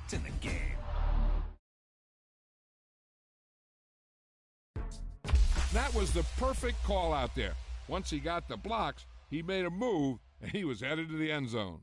It's in the game. That was the perfect call out there. Once he got the blocks, he made a move, and he was headed to the end zone.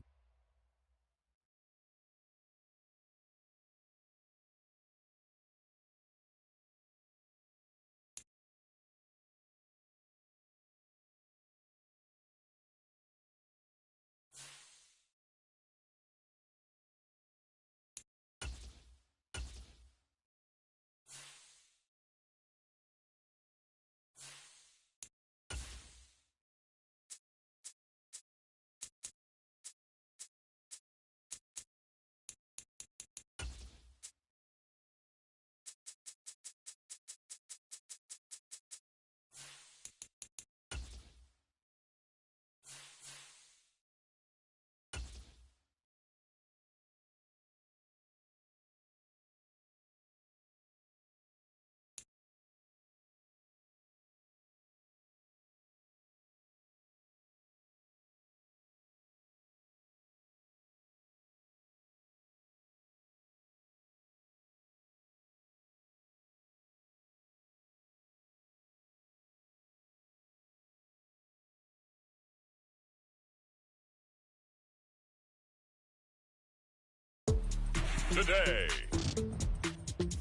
Today,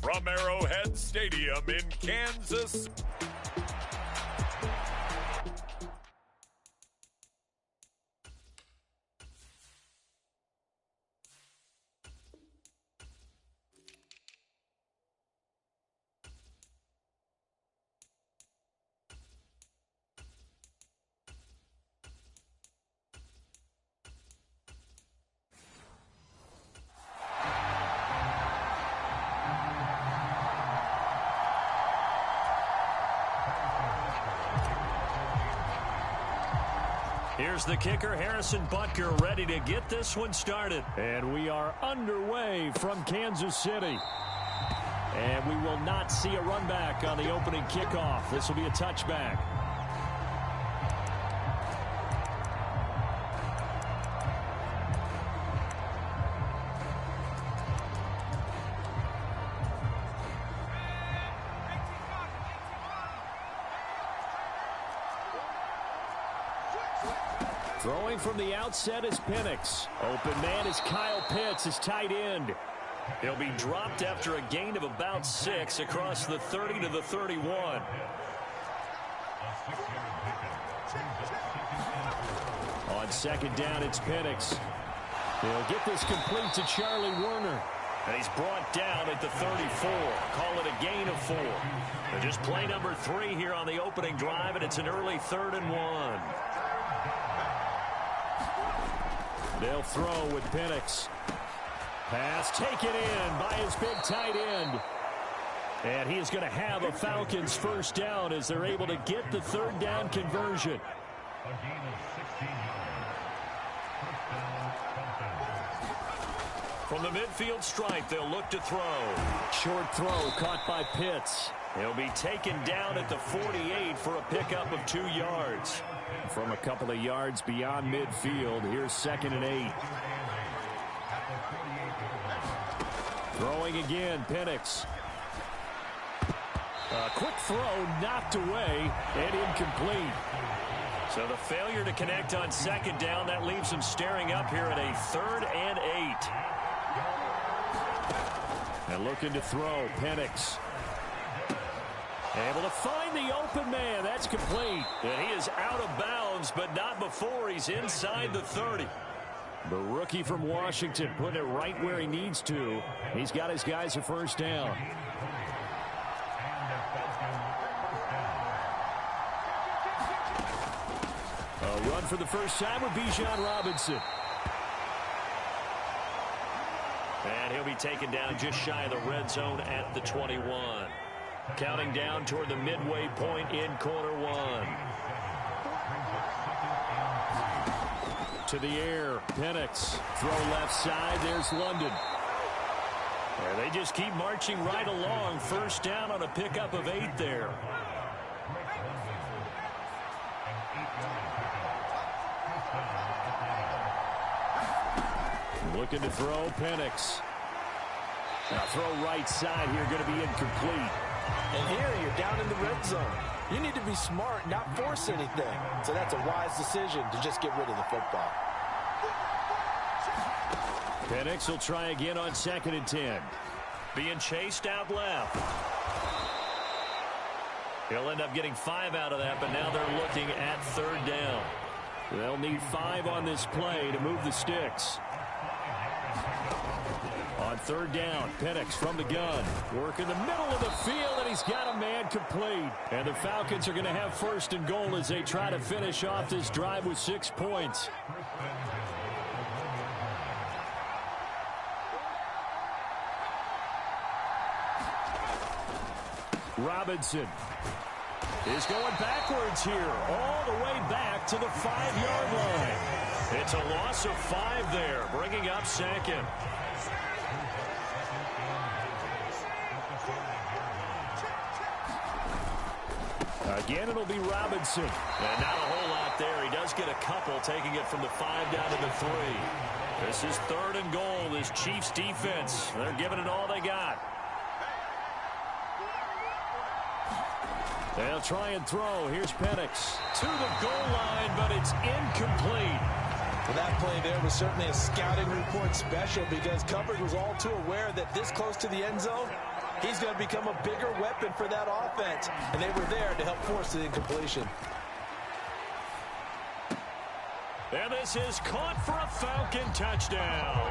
from Arrowhead Stadium in Kansas. Here's the kicker, Harrison Butker, ready to get this one started. And we are underway from Kansas City. And we will not see a run back on the opening kickoff. This will be a touchback. Throwing from the outset is Penix. Open man is Kyle Pitts, his tight end. He'll be dropped after a gain of about 6 across the 30 to the 31. On second down, it's Penix. He'll get this complete to Charlie Werner. And he's brought down at the 34. Call it a gain of 4. They're just play number 3 here on the opening drive, and it's an early 3rd and 1. They'll throw with Penix. Pass taken in by his big tight end. And he is going to have a Falcons first down as they're able to get the 3rd down conversion. From the midfield stripe, they'll look to throw. Short throw caught by Pitts. He'll be taken down at the 48 for a pickup of 2 yards. From a couple of yards beyond midfield, here's 2nd and 8. Throwing again, Penix. A quick throw knocked away and incomplete. So the failure to connect on 2nd down, that leaves him staring up here at a 3rd and 8. And looking to throw, Penix. Able to find the open man. That's complete. And he is out of bounds, but not before he's inside the 30. The rookie from Washington putting it right where he needs to. He's got his guys a first down. A run for the first time with Bijan Robinson. And he'll be taken down just shy of the red zone at the 21. Counting down toward the midway point in quarter 1. To the air, Penix. Throw left side, there's London. And they just keep marching right along. First down on a pickup of 8 there. Looking to throw, Penix. Now throw right side here, going to be incomplete. And here you're down in the red zone. You need to be smart, not force anything. So that's a wise decision to just get rid of the football. Penix will try again on 2nd and 10. Being chased out left. He'll end up getting 5 out of that, but now they're looking at 3rd down. They'll need 5 on this play to move the sticks. On 3rd down, Penix from the gun. Work in the middle of the field, and he's got a man complete. And the Falcons are going to have 1st and goal as they try to finish off this drive with 6 points. Robinson is going backwards here, all the way back to the 5-yard line. It's a loss of 5 there, bringing up 2nd. Again, it'll be Robinson. And not a whole lot there. He does get a couple, taking it from the 5 down to the 3. This is 3rd and goal. This Chiefs defense, they're giving it all they got. They'll try and throw. Here's Penix to the goal line, but it's incomplete. Well, that play there was certainly a scouting report special because coverage was all too aware that this close to the end zone, he's going to become a bigger weapon for that offense. And they were there to help force the incompletion. And this is caught for a Falcon touchdown.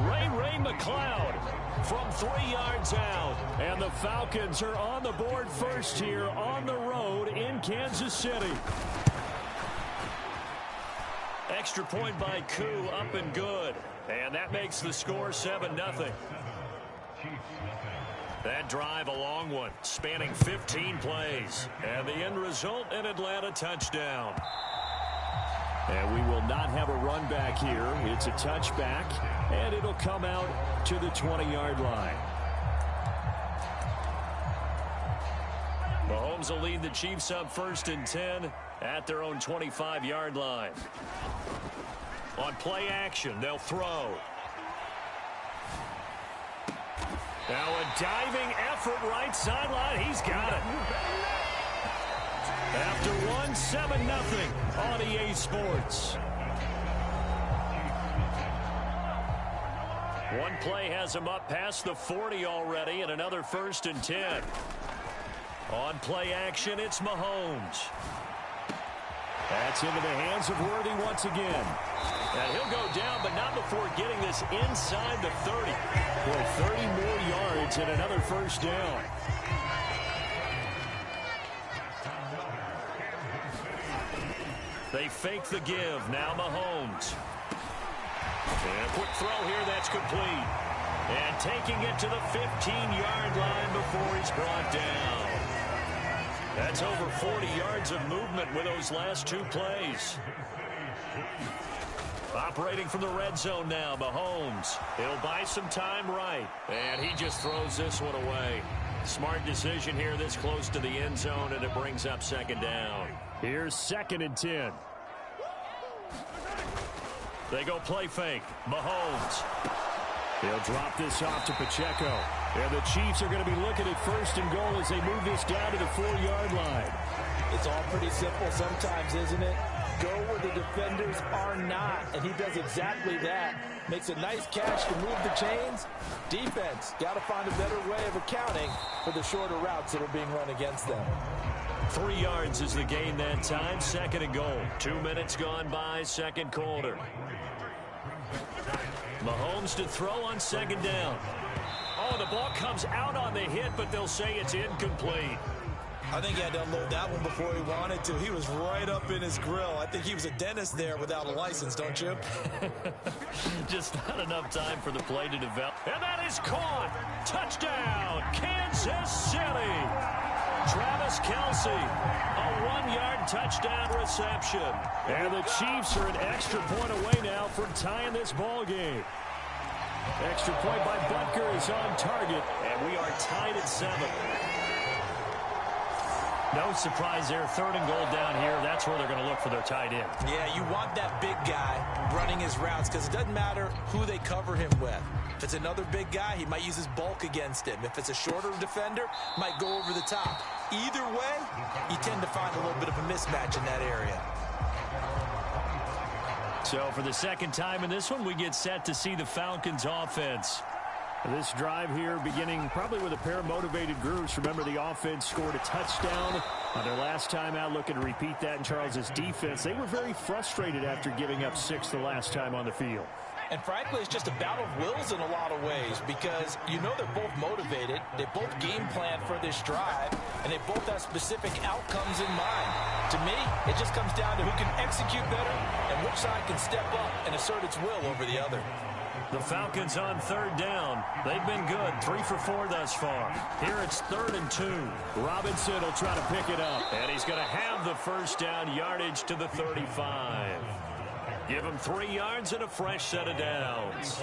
Ray McLeod from 3 yards out. And the Falcons are on the board first here on the road in Kansas City. Extra point by Koo, up and good. And that makes the score 7-0. That drive a long one, spanning 15 plays. And the end result, an Atlanta touchdown. And we will not have a run back here. It's a touchback, and it'll come out to the 20-yard line. Mahomes will lead the Chiefs up 1st and 10 at their own 25-yard line. On play action, they'll throw. Now a diving effort right sideline. He's got it. After 7-0 on EA Sports. One play has him up past the 40 already, and another 1st and 10. On play action, it's Mahomes. That's into the hands of Worthy once again. And he'll go down, but not before getting this inside the 30. For 30 more yards and another 1st down. They fake the give. Now Mahomes. And a quick throw here that's complete. And taking it to the 15-yard line before he's brought down. That's over 40 yards of movement with those last 2 plays. Operating from the red zone now, Mahomes. He'll buy some time right. And he just throws this one away. Smart decision here this close to the end zone, and it brings up 2nd down. Here's 2nd and 10. They go play fake. Mahomes. He'll drop this off to Pacheco. And the Chiefs are going to be looking at 1st and goal as they move this down to the 4-yard line. It's all pretty simple sometimes, isn't it? Go where the defenders are not, and he does exactly that. Makes a nice catch to move the chains. Defense, got to find a better way of accounting for the shorter routes that are being run against them. 3 yards is the gain that time. 2nd and goal. 2 minutes gone by, 2nd quarter. Mahomes to throw on 2nd down. Oh, the ball comes out on the hit, but they'll say it's incomplete. I think he had to unload that one before he wanted to. He was right up in his grill. I think he was a dentist there without a license, don't you? Just not enough time for the play to develop. And that is caught. Touchdown, Kansas City. Travis Kelce, a 1-yard touchdown reception. And the Chiefs are an extra point away now from tying this ball game. Extra point by Butker is on target, and we are tied at 7. No surprise there. 3rd and goal down here. That's where they're going to look for their tight end. Yeah, you want that big guy running his routes because it doesn't matter who they cover him with. If it's another big guy, he might use his bulk against him. If it's a shorter defender, might go over the top. Either way, you tend to find a little bit of a mismatch in that area. So for the second time in this one, we get set to see the Falcons offense. This drive here beginning probably with a pair of motivated groups. Remember, the offense scored a touchdown on their last time out. Looking to repeat that in Charles' defense. They were very frustrated after giving up 6 the last time on the field. And frankly, it's just a battle of wills in a lot of ways because you know they're both motivated. They both game plan for this drive, and they both have specific outcomes in mind. To me, it just comes down to who can execute better and which side can step up and assert its will over the other. The Falcons on 3rd down. They've been good. 3 for 4 thus far. Here it's 3rd and 2. Robinson will try to pick it up. And he's going to have the first down, yardage to the 35. Give him 3 yards and a fresh set of downs.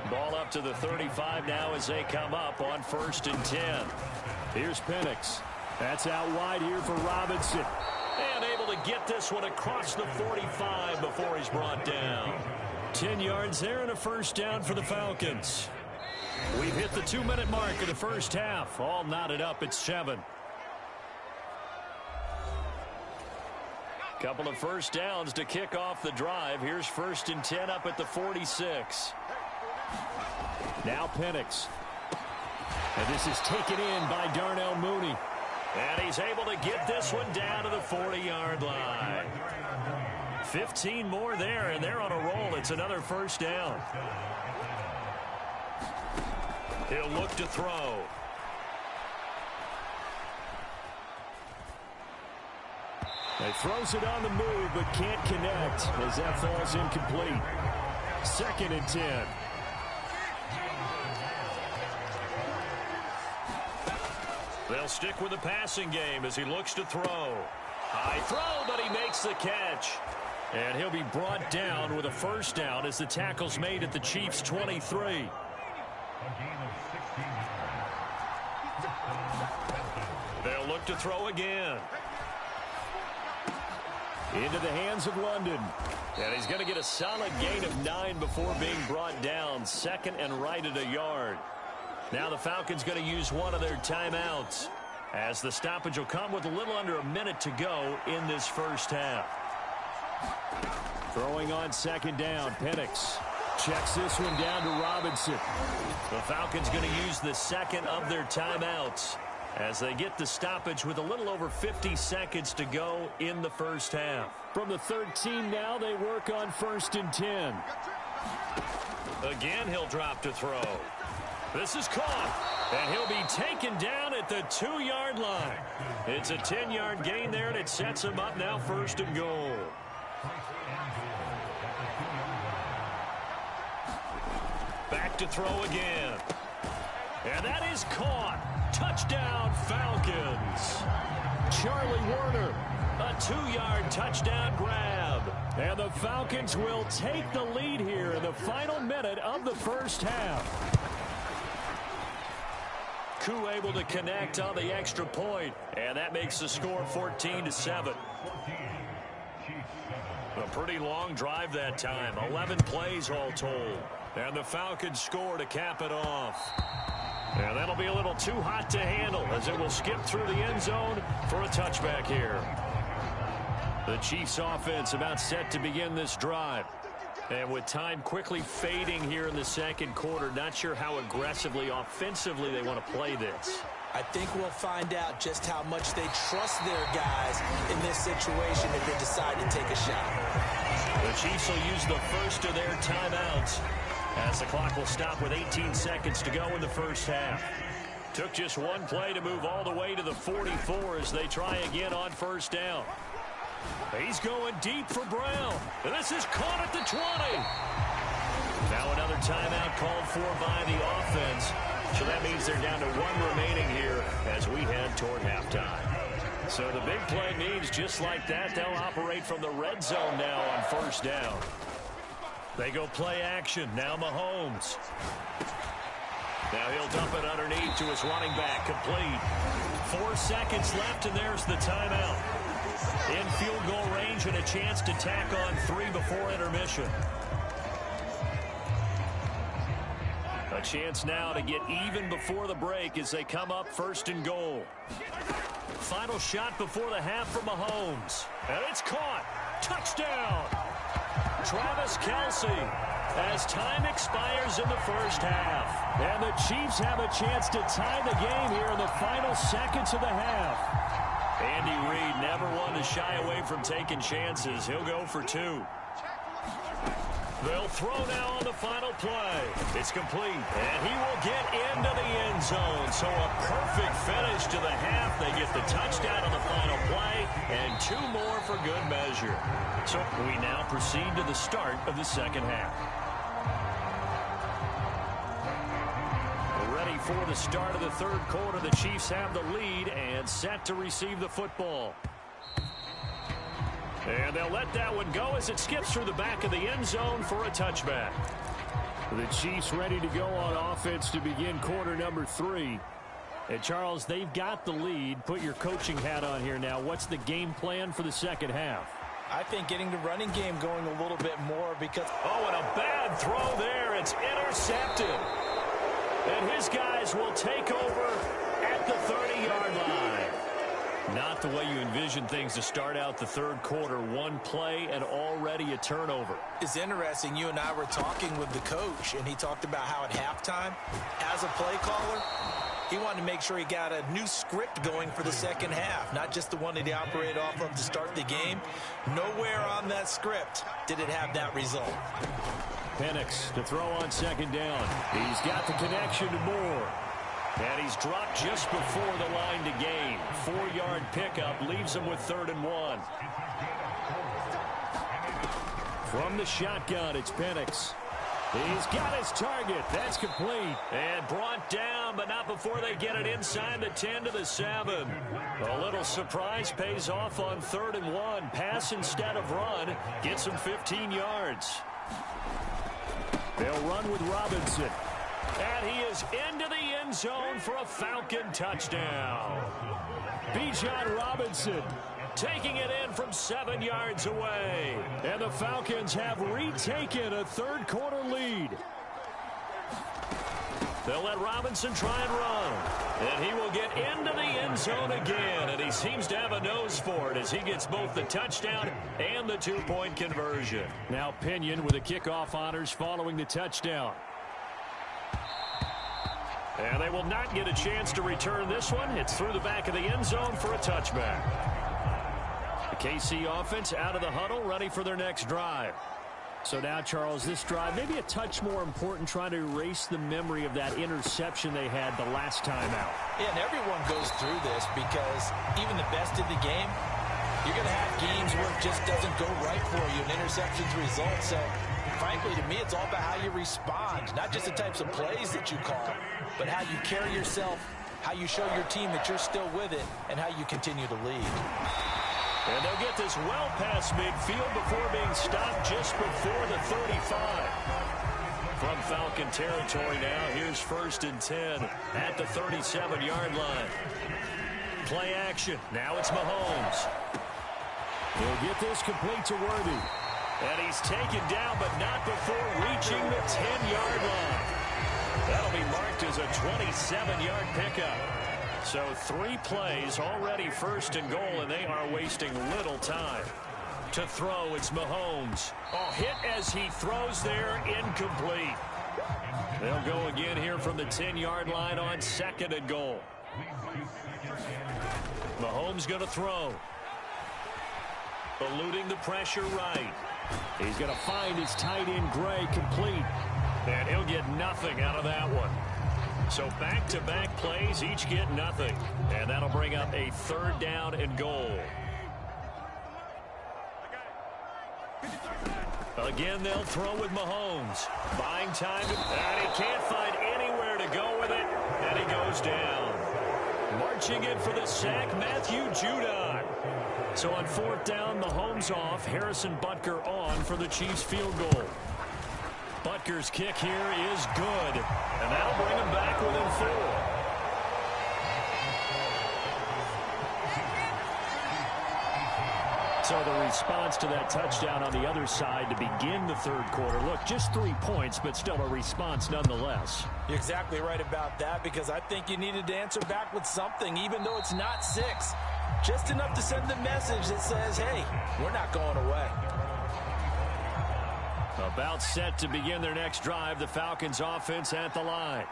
Ball up to the 35 now as they come up on 1st and 10. Here's Penix. That's out wide here for Robinson. And able to get this one across the 45 before he's brought down. 10 yards there and a first down for the Falcons. We've hit the 2-minute mark of the first half. All knotted up at 7. Couple of first downs to kick off the drive. Here's 1st and 10 up at the 46. Now Penix. And this is taken in by Darnell Mooney. And he's able to get this one down to the 40-yard line. 15 more there, and they're on a roll. It's another first down. He'll look to throw. He throws it on the move, but can't connect as that falls incomplete. 2nd and 10. They'll stick with the passing game as he looks to throw. High throw, but he makes the catch. And he'll be brought down with a first down as the tackle's made at the Chiefs' 23. They'll look to throw again. Into the hands of London. And he's going to get a solid gain of 9 before being brought down. 2nd and right at a yard. Now the Falcons going to use one of their timeouts, as the stoppage will come with a little under a minute to go in this first half. Throwing on 2nd down, Penix checks this one down to Robinson. The Falcons going to use the 2nd of their timeouts as they get the stoppage with a little over 50 seconds to go in the first half. From the 13 now, they work on 1st and 10. Again, he'll drop to throw. This is caught, and he'll be taken down at the 2-yard line. It's a 10-yard gain there, and it sets him up now 1st and goal. Back to throw again. And that is caught. Touchdown, Falcons. Charlie Warner, a 2-yard touchdown grab. And the Falcons will take the lead here in the final minute of the first half. Koo able to connect on the extra point, and that makes the score 14-7. A pretty long drive that time, 11 plays all told. And the Falcons score to cap it off. And that'll be a little too hot to handle as it will skip through the end zone for a touchback here. The Chiefs offense about set to begin this drive. And with time quickly fading here in the second quarter, not sure how aggressively, offensively they want to play this. I think we'll find out just how much they trust their guys in this situation if they decide to take a shot. The Chiefs will use the first of their timeouts as the clock will stop with 18 seconds to go in the first half. Took just one play to move all the way to the 44 as they try again on 1st down. He's going deep for Brown. And this is caught at the 20. Now another timeout called for by the offense. So that means they're down to 1 remaining here as we head toward halftime. So the big play means just like that, they'll operate from the red zone now on 1st down. They go play action. Now Mahomes. Now he'll dump it underneath to his running back. Complete. 4 seconds left, and there's the timeout. In field goal range and a chance to tack on 3 before intermission. A chance now to get even before the break as they come up 1st and goal. Final shot before the half from Mahomes. And it's caught. Touchdown. Travis Kelce as time expires in the first half. And the Chiefs have a chance to tie the game here in the final seconds of the half. Andy Reid never one to shy away from taking chances. He'll go for 2. They'll throw now on the final play. It's complete, and he will get into the end zone. So a perfect finish to the half. They get the touchdown on the final play, and 2 more for good measure. So we now proceed to the start of the second half. Ready for the start of the third quarter. The Chiefs have the lead and set to receive the football. And they'll let that one go as it skips through the back of the end zone for a touchback. The Chiefs ready to go on offense to begin quarter number 3. And Charles, they've got the lead. Put your coaching hat on here now. What's the game plan for the second half? I think getting the running game going a little bit more because... Oh, and a bad throw there. It's intercepted. And his guys will take over at the 30-yard line. Not the way you envision things to start out the third quarter. 1 play and already a turnover. It's interesting. You and I were talking with the coach, and he talked about how at halftime, as a play caller, he wanted to make sure he got a new script going for the second half, not just the one that he operated off of to start the game. Nowhere on that script did it have that result. Penix to throw on second down. He's got the connection to Moore. And he's dropped just before the line to gain. 4-yard pickup leaves him with 3rd and 1. From the shotgun, it's Penix. He's got his target. That's complete. And brought down, but not before they get it inside the 10 to the 7. A little surprise pays off on 3rd and 1. Pass instead of run. Gets him 15 yards. They'll run with Robinson. And he is into the end zone for a Falcon touchdown. Bijan Robinson taking it in from 7 yards away. And the Falcons have retaken a third quarter lead. They'll let Robinson try and run. And he will get into the end zone again. And he seems to have a nose for it as he gets both the touchdown and the 2-point conversion. Now Pinion with the kickoff honors following the touchdown. And they will not get a chance to return this one. It's through the back of the end zone for a touchback. The KC offense out of the huddle, ready for their next drive. So now, Charles, this drive maybe a touch more important, trying to erase the memory of that interception they had the last time out. Yeah, and everyone goes through this because even the best in the game, you're going to have games where it just doesn't go right for you, and interceptions result. So, frankly, to me, it's all about how you respond, not just the types of plays that you call, but how you carry yourself, how you show your team that you're still with it, and how you continue to lead. And they'll get this well past midfield before being stopped just before the 35. From Falcon territory now, here's 1st and 10 at the 37-yard line. Play action. Now it's Mahomes. He'll get this complete to Worthy. And he's taken down, but not before reaching the 10-yard line. That'll be marked as a 27-yard pickup. So 3 plays, already 1st and goal, and they are wasting little time. To throw, it's Mahomes. Oh, hit as he throws there, incomplete. They'll go again here from the 10-yard line on 2nd and goal. Mahomes going to throw. Eluding the pressure right. He's going to find his tight end, Gray, complete. And he'll get nothing out of that one. So back-to-back plays, each get nothing. And that'll bring up a 3rd down and goal. Again, they'll throw with Mahomes. Buying time, and he can't find anywhere to go with it. And he goes down. Marching in for the sack, Matthew Judon. So on 4th down, Mahomes off. Harrison Butker on for the Chiefs field goal. Butker's kick here is good. And that'll bring him back within 4. So the response to that touchdown on the other side to begin the third quarter. Look, just 3 points, but still a response nonetheless. You're exactly right about that, because I think you needed to answer back with something, even though it's not 6. Just enough to send the message that says, hey, we're not going away. About set to begin their next drive, the Falcons offense at the line.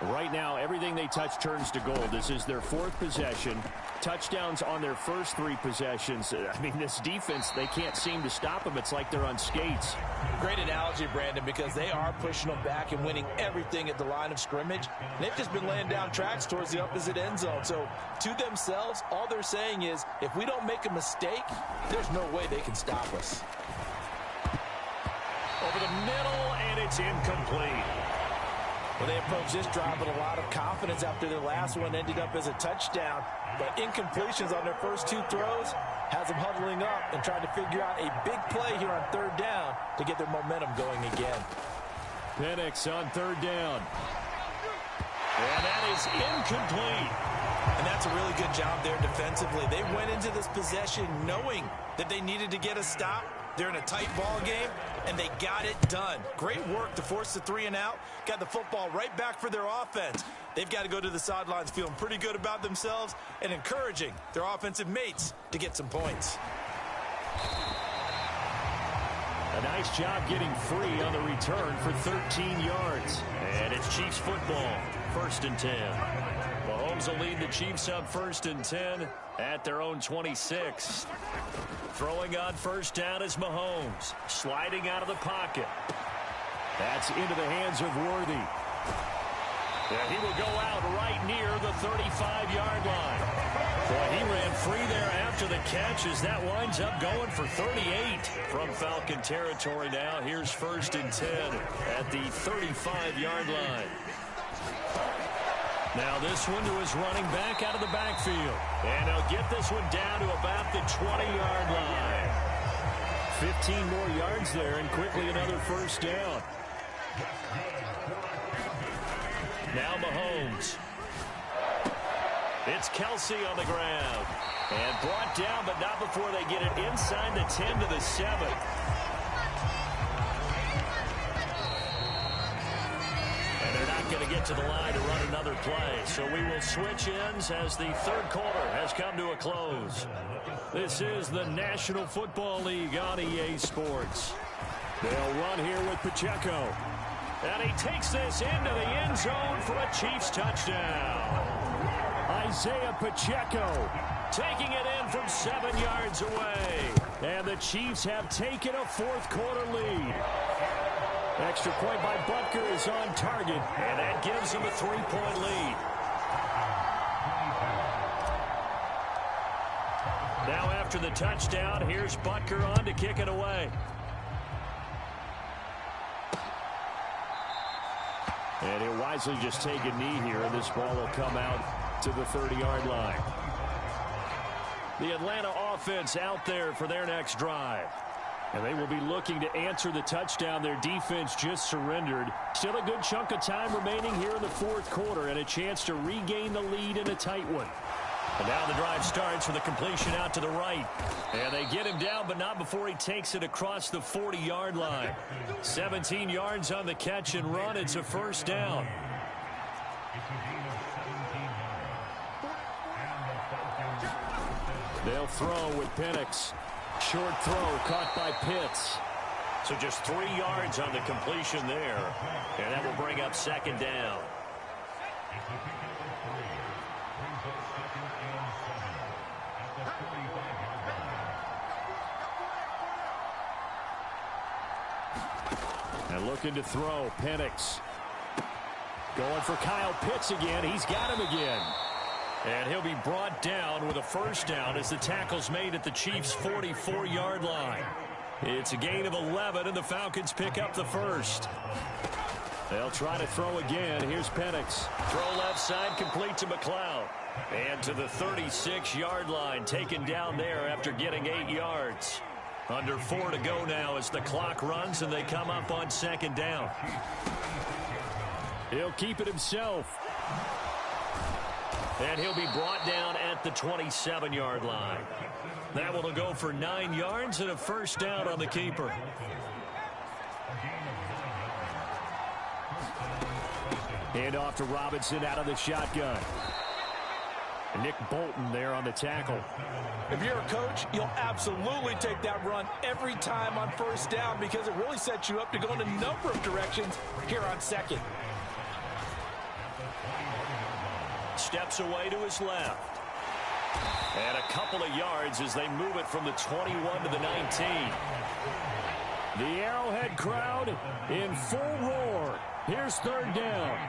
Right now, everything they touch turns to gold. This is their 4th possession. Touchdowns on their first 3 possessions. I mean, this defense, they can't seem to stop them. It's like they're on skates. Great analogy, Brandon, because they are pushing them back and winning everything at the line of scrimmage. They've just been laying down tracks towards the opposite end zone. So to themselves, all they're saying is, if we don't make a mistake, there's no way they can stop us. Over the middle, and it's incomplete. Well, they approached this drive with a lot of confidence after their last one ended up as a touchdown. But incompletions on their first 2 throws has them huddling up and trying to figure out a big play here on 3rd down to get their momentum going again. Penix on 3rd down. And that is incomplete. And that's a really good job there defensively. They went into this possession knowing that they needed to get a stop. They're in a tight ball game, and they got it done. Great work to force the 3 and out. Got the football right back for their offense. They've got to go to the sidelines feeling pretty good about themselves and encouraging their offensive mates to get some points. A nice job getting free on the return for 13 yards. And it's Chiefs football, 1st and 10. Mahomes will lead the Chiefs up 1st and 10 at their own 26. Throwing on 1st down is Mahomes. Sliding out of the pocket. That's into the hands of Worthy. And he will go out right near the 35-yard line. Boy, he ran free there after the catch as that winds up going for 38 from Falcon territory now. Here's 1st and 10 at the 35-yard line. Now this one to his running back out of the backfield. And he'll get this one down to about the 20-yard line. 15 more yards there and quickly another 1st down. Now Mahomes. It's Kelsey on the ground. And brought down, but not before they get it inside the 10 to the 7. And they're not going to get to the line to run another play. So we will switch ends as the 3rd quarter has come to a close. This is the National Football League on EA Sports. They'll run here with Pacheco. And he takes this into the end zone for a Chiefs touchdown. Isaiah Pacheco taking it in from 7 yards away. And the Chiefs have taken a 4th quarter lead. Extra point by Butker is on target. And that gives them a 3-point lead. Now after the touchdown, here's Butker on to kick it away. And he'll wisely just take a knee here, and this ball will come out to the 30-yard line. The Atlanta offense out there for their next drive. And they will be looking to answer the touchdown their defense just surrendered. Still a good chunk of time remaining here in the 4th quarter and a chance to regain the lead in a tight one. And now the drive starts with a completion out to the right. And they get him down, but not before he takes it across the 40-yard line. 17 yards on the catch and run. It's a 1st down. They'll throw with Penix. Short throw caught by Pitts. So just 3 yards on the completion there. And that will bring up 2nd down. And looking to throw, Penix. Going for Kyle Pitts again. He's got him again. And he'll be brought down with a 1st down as the tackle's made at the Chiefs' 44-yard line. It's a gain of 11, and the Falcons pick up the 1st. They'll try to throw again. Here's Penix. Throw left side, complete to McLeod. And to the 36-yard line, taken down there after getting 8 yards. Under 4 to go now as the clock runs, and they come up on 2nd down. He'll keep it himself. And he'll be brought down at the 27-yard line. That one will go for 9 yards and a first down on the keeper. Hand off to Robinson out of the shotgun. Nick Bolton there on the tackle. If you're a coach, you'll absolutely take that run every time on first down because it really sets you up to go in a number of directions here on second. Steps away to his left. And a couple of yards as they move it from the 21 to the 19. The Arrowhead crowd in full roar. Here's third down.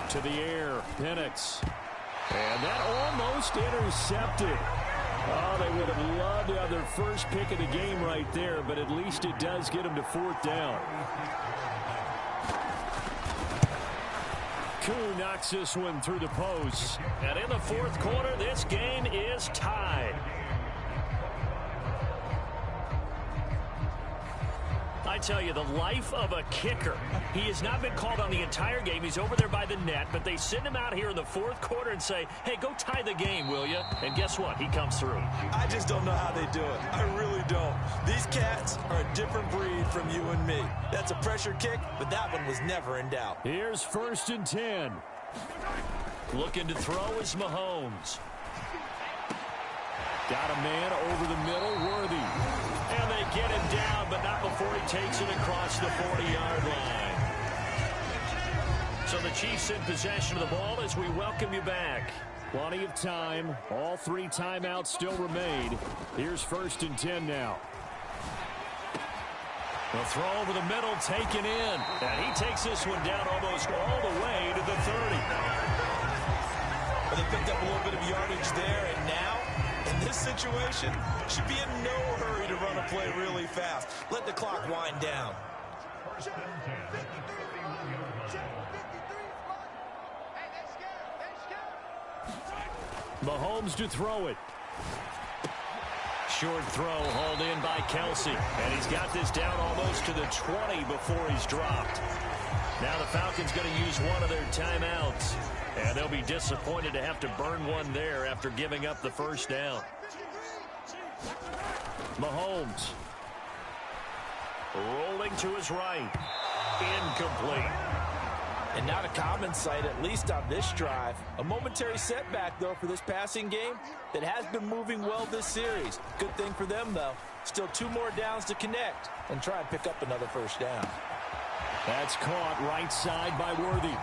To the air, Penix. And that almost intercepted. Oh, they would have loved to have their first pick of the game right there, but at least it does get them to fourth down. Koo knocks this one through the post. And in the fourth quarter, this game is tied. I tell you, the life of a kicker. He has not been called on the entire game. He's over there by the net, but they send him out here in the fourth quarter and say, hey, go tie the game, will you? And guess what? He comes through. I just don't know how they do it. I really don't. These cats are a different breed from you and me. That's a pressure kick, but that one was never in doubt. Here's 1st and 10. Looking to throw is Mahomes. Got a man over the middle, Worthy. And they get him down, but not before he takes it across the 40-yard line. So the Chiefs in possession of the ball as we welcome you back. Plenty of time. All 3 timeouts still remain. Here's 1st and 10 now. A throw over the middle, taken in. And he takes this one down almost all the way to the 30. Well, they picked up a little bit of yardage there, and now, in this situation, should be in no hurry to run a play really fast. Let the clock wind down. Mahomes to throw it. Short throw hauled in by Kelsey. And he's got this down almost to the 20 before he's dropped. Now the Falcons going to use one of their timeouts. And they'll be disappointed to have to burn one there after giving up the first down. Mahomes. Rolling to his right. Incomplete. And not a common sight, at least on this drive. A momentary setback, though, for this passing game that has been moving well this series. Good thing for them, though. Still 2 more downs to connect and try and pick up another first down. That's caught right side by Worthy.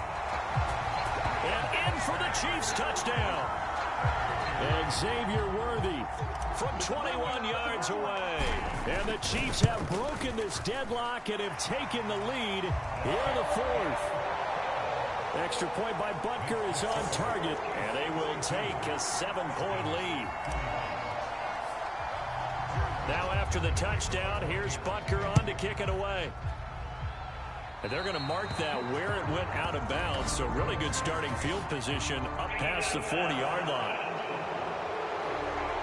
And in for the Chiefs touchdown. And Xavier Worthy from 21 yards away. And the Chiefs have broken this deadlock and have taken the lead here in the fourth. Extra point by Butker is on target. And they will take a 7-point lead. Now after the touchdown, here's Butker on to kick it away. And they're going to mark that where it went out of bounds. So really good starting field position up past the 40-yard line.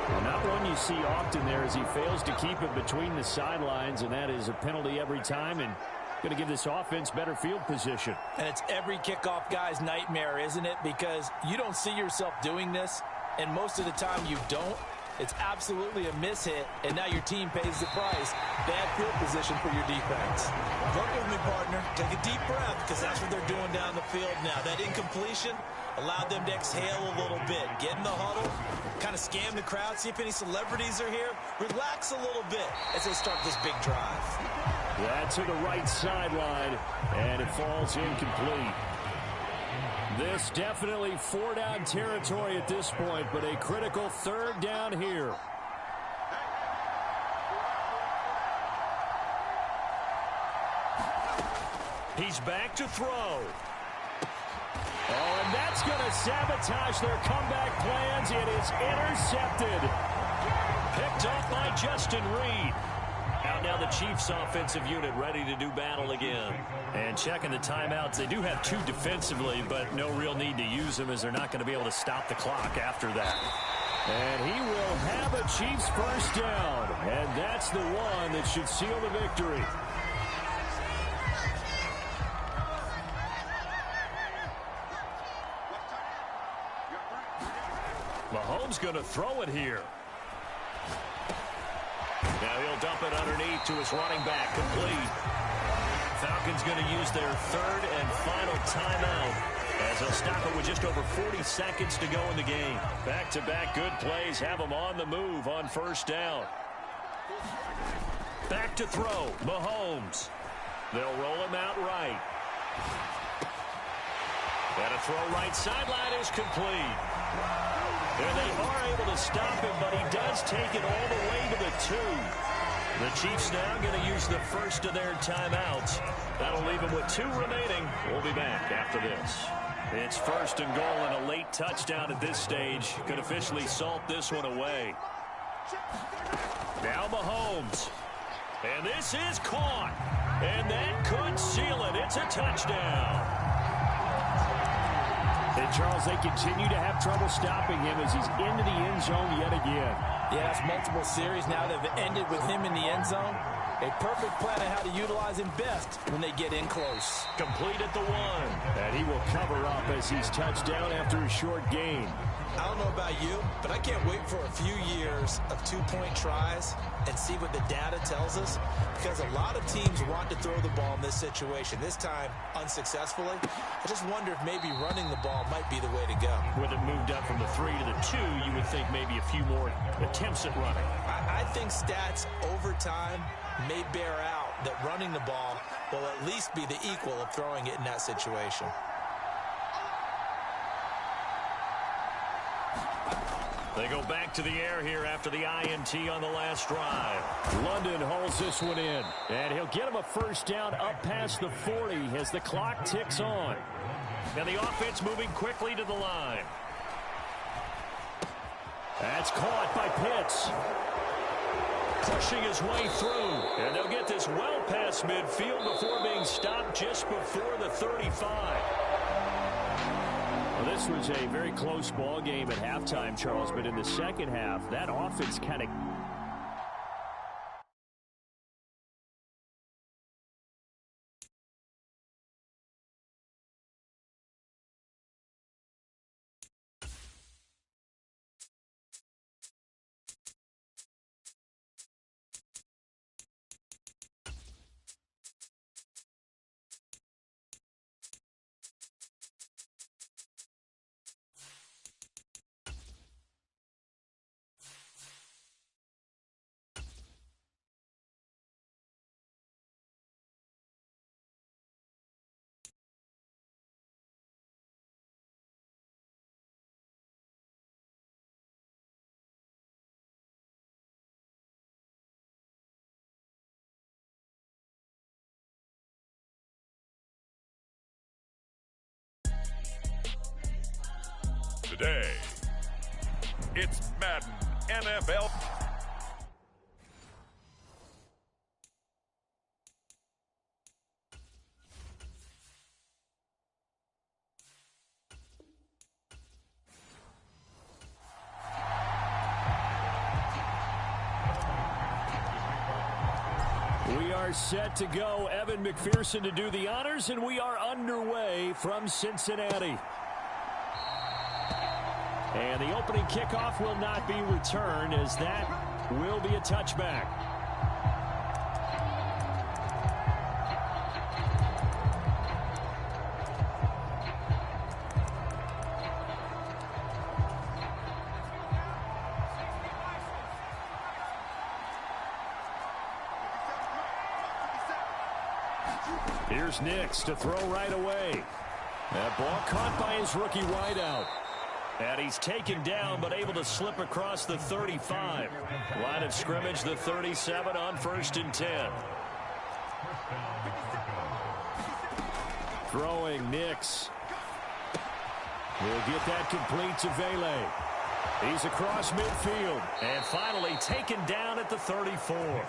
Well, not one you see often there as he fails to keep it between the sidelines, and that is a penalty every time and going to give this offense better field position. And it's every kickoff guy's nightmare, isn't it? Because you don't see yourself doing this, and most of the time you don't. It's absolutely a mishit, and now your team pays the price. Bad field position for your defense. Work with me, partner. Take a deep breath, because that's what they're doing down the field now. That incompletion allowed them to exhale a little bit. Get in the huddle, kind of scan the crowd, see if any celebrities are here. Relax a little bit as they start this big drive. Yeah, to the right sideline, and it falls incomplete. This definitely 4-down territory at this point, but a critical 3rd down here. He's back to throw. Oh, and that's going to sabotage their comeback plans. It is intercepted. Picked off by Justin Reed. Out now the Chiefs offensive unit ready to do battle again. And checking the timeouts. They do have 2 defensively, but no real need to use them as they're not going to be able to stop the clock after that. And he will have a Chiefs first down. And that's the one that should seal the victory. Mahomes he's going to throw it here. Now he'll dump it underneath to his running back, complete. Falcons going to use their third and final timeout as they'll stop it with just over 40 seconds to go in the game. Back-to-back good plays have them on the move on first down. Back to throw, Mahomes. They'll roll him out right. And a throw right sideline is complete. And they are able to stop him, but he does take it all the way to the 2. The Chiefs now going to use the first of their timeouts. That'll leave them with 2 remaining. We'll be back after this. It's first and goal, and a late touchdown at this stage could officially salt this one away. Now Mahomes. And this is caught. And that could seal it. It's a touchdown. And, Charles, they continue to have trouble stopping him as he's into the end zone yet again. Yeah, it's multiple series now that have ended with him in the end zone. A perfect plan of how to utilize him best when they get in close. Complete at the 1. And he will cover up as he's touched down after a short gain. I don't know about you, but I can't wait for a few years of 2-point tries and see what the data tells us, because a lot of teams want to throw the ball in this situation. This time, unsuccessfully. I just wonder if maybe running the ball might be the way to go. With it moved up from the 3 to the 2, you would think maybe a few more attempts at running. I think stats over time may bear out that running the ball will at least be the equal of throwing it in that situation. They go back to the air here after the INT on the last drive. London hauls this one in. And he'll get him a first down up past the 40 as the clock ticks on. And the offense moving quickly to the line. That's caught by Pitts. Pushing his way through. And they'll get this well past midfield before being stopped just before the 35. Well, this was a very close ball game at halftime, Charles, but in the second half, that offense kind of... Today, it's Madden NFL. We are set to go. Evan McPherson to do the honors, and we are underway from Cincinnati. And the opening kickoff will not be returned, as that will be a touchback. Here's Nix to throw right away. That ball caught by his rookie wideout. And he's taken down, but able to slip across the 35. Line of scrimmage, the 37 on 1st and 10. Throwing Nix. He'll get that complete to Vele. He's across midfield. And finally taken down at the 34.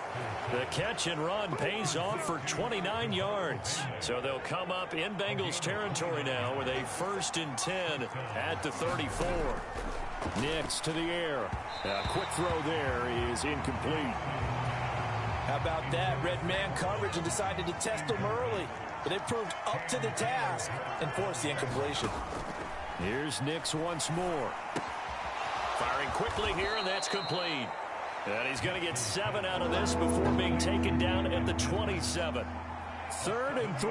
The catch and run pays off for 29 yards. So they'll come up in Bengals territory now with a 1st and 10 at the 34. Nix to the air. A quick throw there is incomplete. How about that? Red man coverage and decided to test him early. But they proved up to the task and forced the incompletion. Here's Nix once more. Firing quickly here, and that's complete. And he's going to get 7 out of this before being taken down at the 27. 3rd and 3.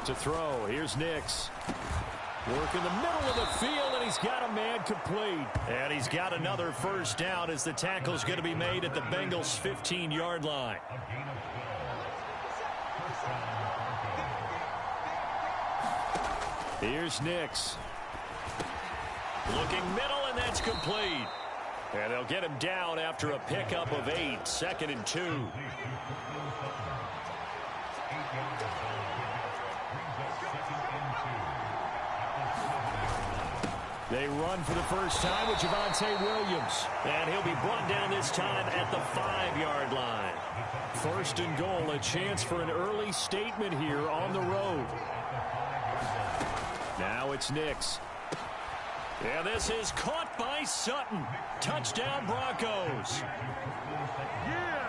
To throw, here's Nix. Work in the middle of the field, and he's got a man complete. And he's got another first down as the tackle's going to be made at the Bengals' 15-yard line. Here's Nix. Looking middle, and that's complete. And they'll get him down after a pickup of 8, 2nd and 2. They run for the first time with Javonte Williams. And he'll be brought down this time at the 5-yard line. 1st and goal, a chance for an early statement here on the road. Now it's Nix. And this is caught by Sutton. Touchdown Broncos.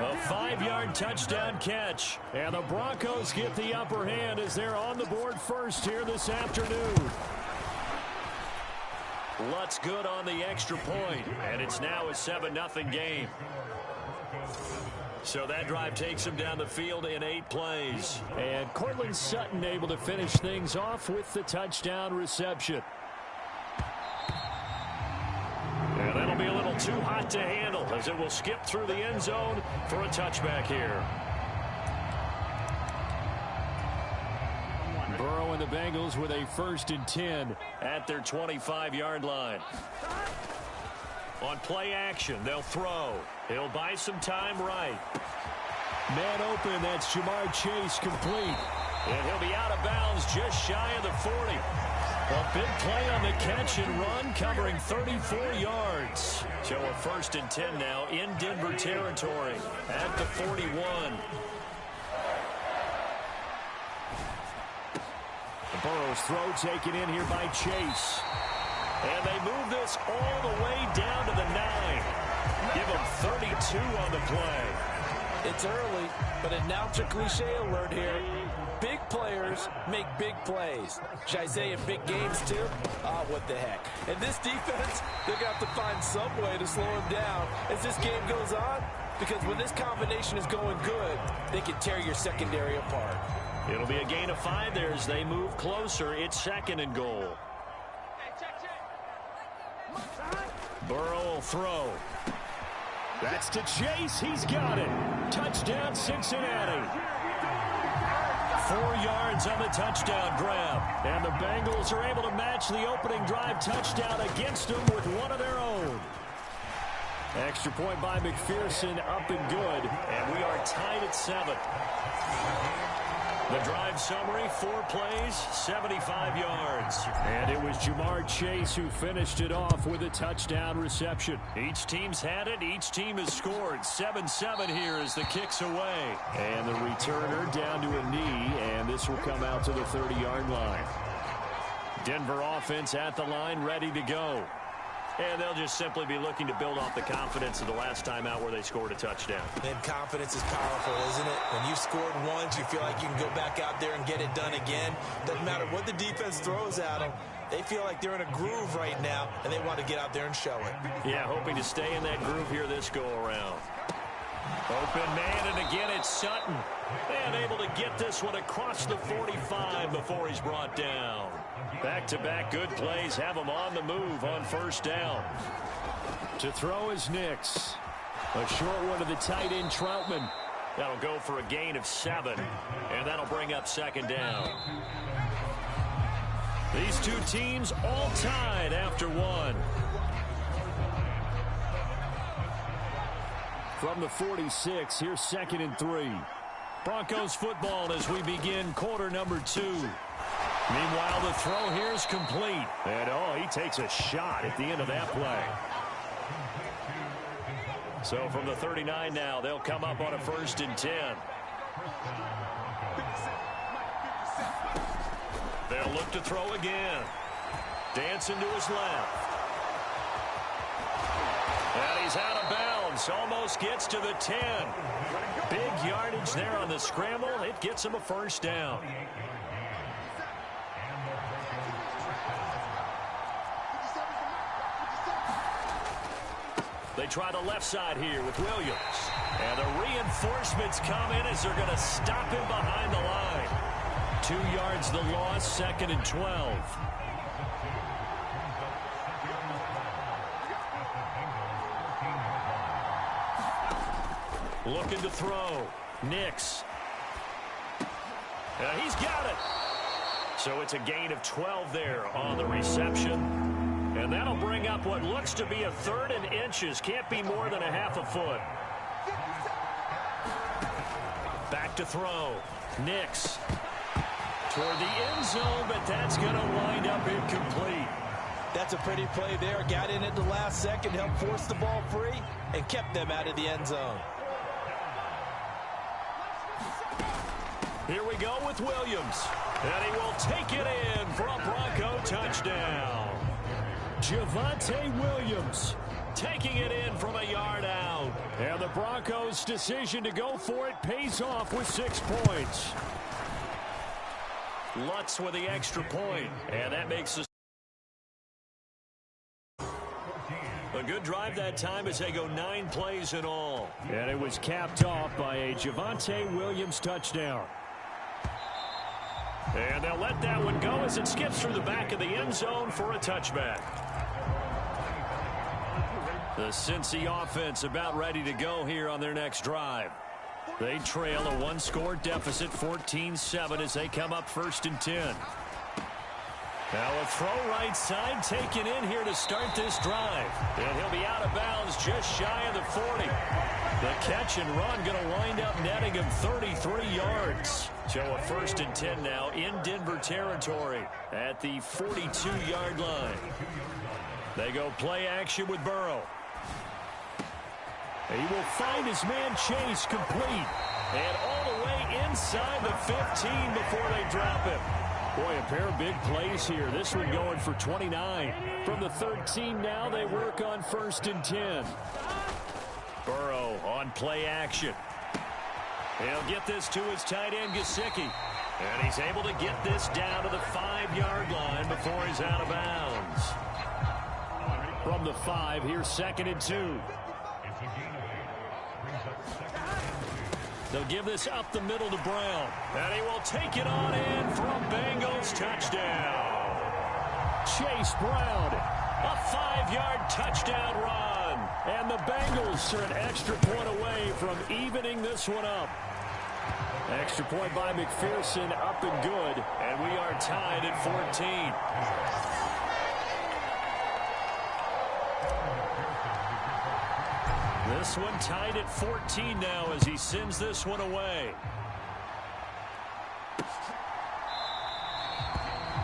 A 5-yard touchdown catch. And the Broncos get the upper hand as they're on the board first here this afternoon. Lutz good on the extra point, and it's now a 7-0 game. So that drive takes him down the field in 8 plays. And Cortland Sutton able to finish things off with the touchdown reception. And that'll be a little too hot to handle as it will skip through the end zone for a touchback here. Burrow and the Bengals with a 1st and 10 at their 25-yard line. On play action, they'll throw. He'll buy some time right. Man open, that's Jamar Chase complete. And he'll be out of bounds just shy of the 40. A big play on the catch and run, covering 34 yards. So a 1st and 10 now in Denver territory at the 41. Burrow's throw taken in here by Chase. And they move this all the way down to the 9. Give him 32 on the play. It's early, but announcer cliche alert here. Big players make big plays. Should I say in big games too? What the heck. And this defense, they're going to have to find some way to slow him down as this game goes on. Because when this combination is going good, they can tear your secondary apart. It'll be a gain of 5 there as they move closer. It's 2nd and goal. Burrow will throw. That's to Chase. He's got it. Touchdown Cincinnati. 4 yards on the touchdown grab. And the Bengals are able to match the opening drive touchdown against them with one of their own. Extra point by McPherson, up and good. And we are tied at 7. The drive summary, 4 plays, 75 yards. And it was Jamar Chase who finished it off with a touchdown reception. Each team's had it. Each team has scored. 7-7 here as the kick's away. And the returner down to a knee, and this will come out to the 30-yard line. Denver offense at the line, ready to go. And they'll just simply be looking to build off the confidence of the last time out where they scored a touchdown. And confidence is powerful, isn't it? When you've scored once, you feel like you can go back out there and get it done again. Doesn't matter what the defense throws at them. They feel like they're in a groove right now, and they want to get out there and show it. Yeah, hoping to stay in that groove here this go-around. Open man, and again it's Sutton. And able to get this one across the 45 before he's brought down. Back-to-back good plays have him on the move on 1st down. To throw is Nix. A short one to the tight end, Troutman. That'll go for a gain of 7, and that'll bring up 2nd down. These two teams all tied after 1. From the 46, here's 2nd and 3. Broncos football as we begin quarter number 2. Meanwhile, the throw here is complete. And, he takes a shot at the end of that play. So from the 39 now, they'll come up on a 1st and 10. They'll look to throw again. Dancing to his left. And he's out of bounds. Almost gets to the 10. Big yardage there on the scramble. It gets him a 1st down. They try the left side here with Williams. And the reinforcements come in as they're going to stop him behind the line. 2 yards the loss, 2nd and 12. Looking to throw. Nix. He's got it. So it's a gain of 12 there on the reception. And that'll bring up what looks to be a 3rd and inches. Can't be more than a half a foot. Back to throw. Nix. Toward the end zone, but that's going to wind up incomplete. That's a pretty play there. Got in at the last second, helped force the ball free, and kept them out of the end zone. Here we go with Williams. And he will take it in for a Bronco touchdown. Javonte Williams taking it in from a yard out. And the Broncos' decision to go for it pays off with 6 points. Lutz with the extra point. And that makes a good drive that time as they go 9 plays in all. And it was capped off by a Javonte Williams touchdown. And they'll let that one go as it skips through the back of the end zone for a touchback. The Cincy offense about ready to go here on their next drive. They trail a 1-score deficit, 14-7, as they come up 1st and 10. Now a throw right side taken in here to start this drive. And he'll be out of bounds just shy of the 40. The catch and run going to wind up netting him 33 yards. So a 1st and 10 now in Denver territory at the 42-yard line. They go play action with Burrow. He will find his man Chase complete. And all the way inside the 15 before they drop him. Boy, a pair of big plays here. This one going for 29. From the 13 now, they work on 1st and 10. Burrow on play action. He'll get this to his tight end, Gesicki. And he's able to get this down to the 5-yard line before he's out of bounds. From the 5, here's 2nd and 2. They'll give this up the middle to Brown. And he will take it on in for a Bengals touchdown. Chase Brown, a 5-yard touchdown run. And the Bengals are an extra point away from evening this one up. Extra point by McPherson, up and good. And we are tied at 14. This one tied at 14 now as he sends this one away.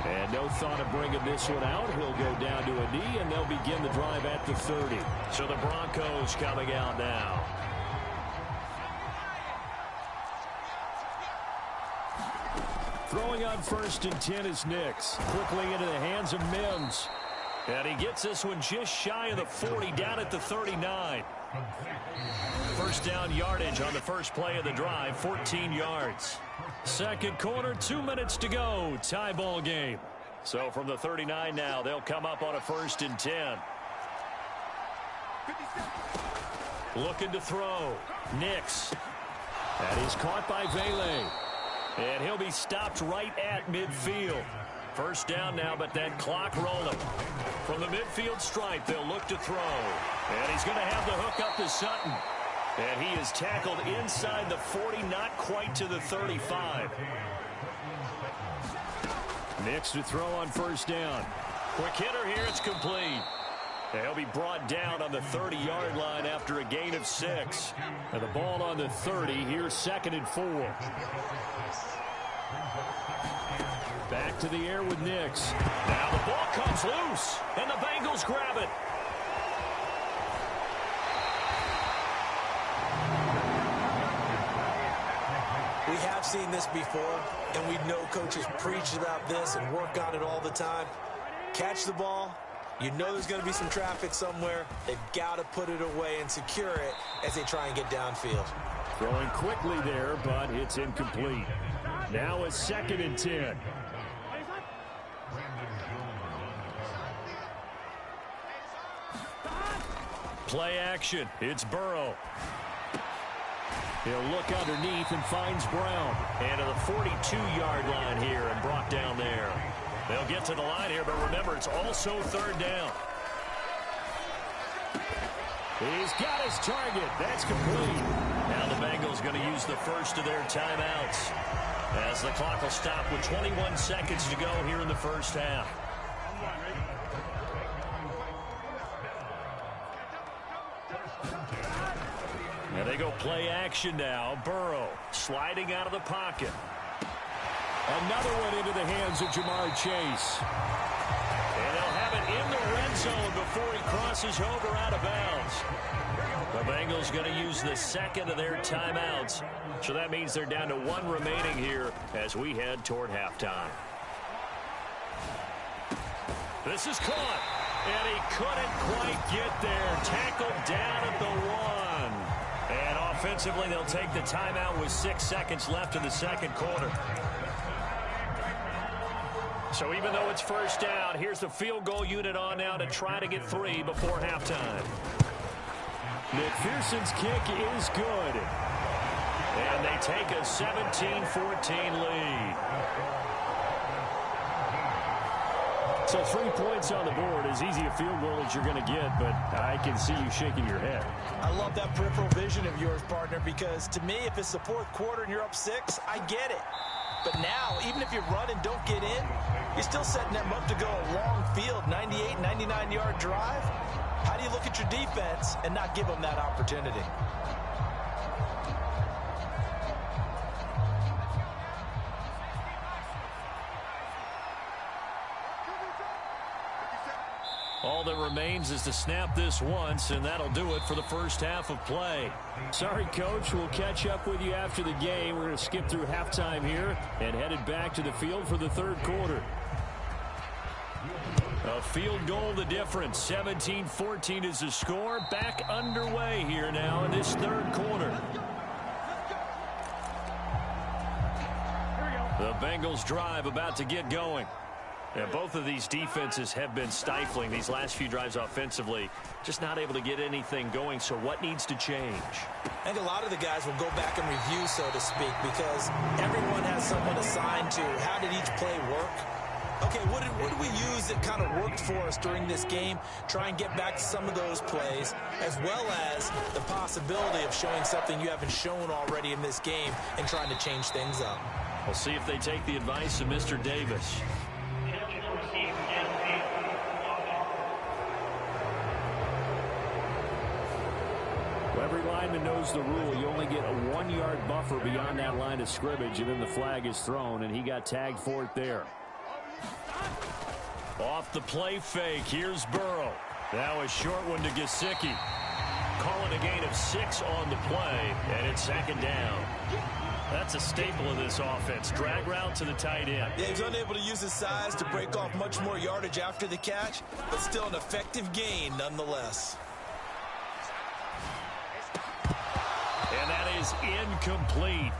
And no thought of bringing this one out. He'll go down to a knee, and they'll begin the drive at the 30. So the Broncos coming out now. Throwing on 1st and 10 is Nix. Quickly into the hands of Mims. And he gets this one just shy of the 40, down at the 39. 1st down yardage on the first play of the drive, 14 yards. 2nd quarter, 2 minutes to go. Tie ball game. So from the 39 now, they'll come up on a 1st and 10. Looking to throw. Nix. That is caught by Vele. And he'll be stopped right at midfield. 1st down now, but that clock rolling. From the midfield stripe, they'll look to throw. And he's going to have the hook up to Sutton. And he is tackled inside the 40, not quite to the 35. Nix to throw on 1st down. Quick hitter here, it's complete. And he'll be brought down on the 30-yard line after a gain of 6. And the ball on the 30, here's 2nd and 4. Back to the air with Nix. Now the ball comes loose, and the Bengals grab it. We have seen this before, and we know coaches preach about this and work on it all the time. Catch the ball. You know there's going to be some traffic somewhere. They've got to put it away and secure it as they try and get downfield. Throwing quickly there, but it's incomplete. Now a 2nd and 10. Play action. It's Burrow. He'll look underneath and finds Brown. And to the 42-yard line here and brought down there. They'll get to the line here, but remember, it's also third down. He's got his target. That's complete. Now the Bengals going to use the first of their timeouts as the clock will stop with 21 seconds to go here in the first half. And they go play action now. Burrow sliding out of the pocket. Another one into the hands of Jamar Chase. And they'll have it in the red zone before he crosses over out of bounds. The Bengals going to use the second of their timeouts. So that means they're down to one remaining here as we head toward halftime. This is caught. And he couldn't quite get there. Tackled down at the 1. And offensively, they'll take the timeout with 6 seconds left in the second quarter. So even though it's first down, here's the field goal unit on now to try to get 3 before halftime. McPherson's kick is good. And they take a 17-14 lead. So 3 points on the board, as easy a field goal as you're going to get, but I can see you shaking your head. I love that peripheral vision of yours, partner, because to me, if it's the fourth quarter and you're up 6, I get it. But now, even if you run and don't get in, you're still setting them up to go a long field, 98, 99-yard drive. How do you look at your defense and not give them that opportunity? All that remains is to snap this once, and that'll do it for the first half of play. Sorry, Coach. We'll catch up with you after the game. We're going to skip through halftime here and headed back to the field for the third quarter. A field goal the difference. 17-14 is the score. Back underway here now in this third quarter. The Bengals drive about to get going. Yeah, both of these defenses have been stifling these last few drives offensively. Just not able to get anything going, so what needs to change? I think a lot of the guys will go back and review, so to speak, because everyone has someone assigned to how did each play work. Okay, what did we use that kind of worked for us during this game? Try and get back to some of those plays, as well as the possibility of showing something you haven't shown already in this game and trying to change things up. We'll see if they take the advice of Mr. Davis. Every lineman knows the rule. You only get a 1-yard buffer beyond that line of scrimmage, and then the flag is thrown, and he got tagged for it there. Off the play fake, here's Burrow. Now a short one to Gesicki. Calling a gain of 6 on the play, and it's second down. That's a staple of this offense. Drag route to the tight end. Yeah, he's unable to use his size to break off much more yardage after the catch, but still an effective gain nonetheless. And that is incomplete.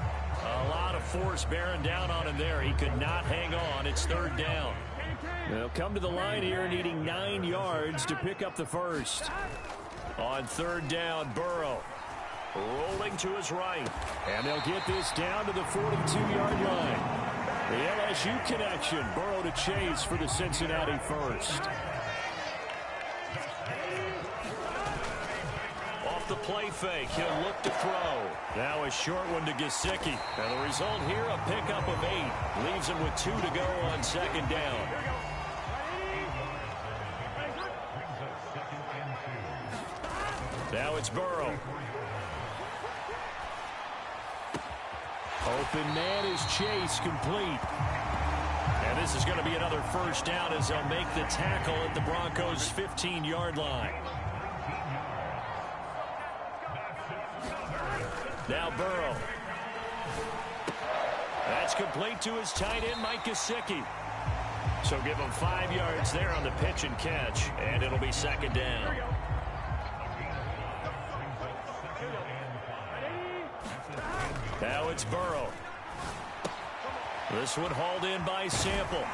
A lot of force bearing down on him there. He could not hang on. It's third down. They'll come to the line here needing 9 yards to pick up the first. On third down, Burrow rolling to his right. And they'll get this down to the 42-yard line. The LSU connection. Burrow to Chase for the Cincinnati first. The play fake, he'll look to throw. Now a short one to Gesicki. And the result here, a pickup of 8. Leaves him with 2 to go on second down. Now it's Burrow. Open man is Chase, complete. And this is going to be another first down as they'll make the tackle at the Broncos' 15-yard line. Now Burrow. That's complete to his tight end, Mike Gesicki. So give him 5 yards there on the pitch and catch, and it'll be second down. Now it's Burrow. This one hauled in by Sample.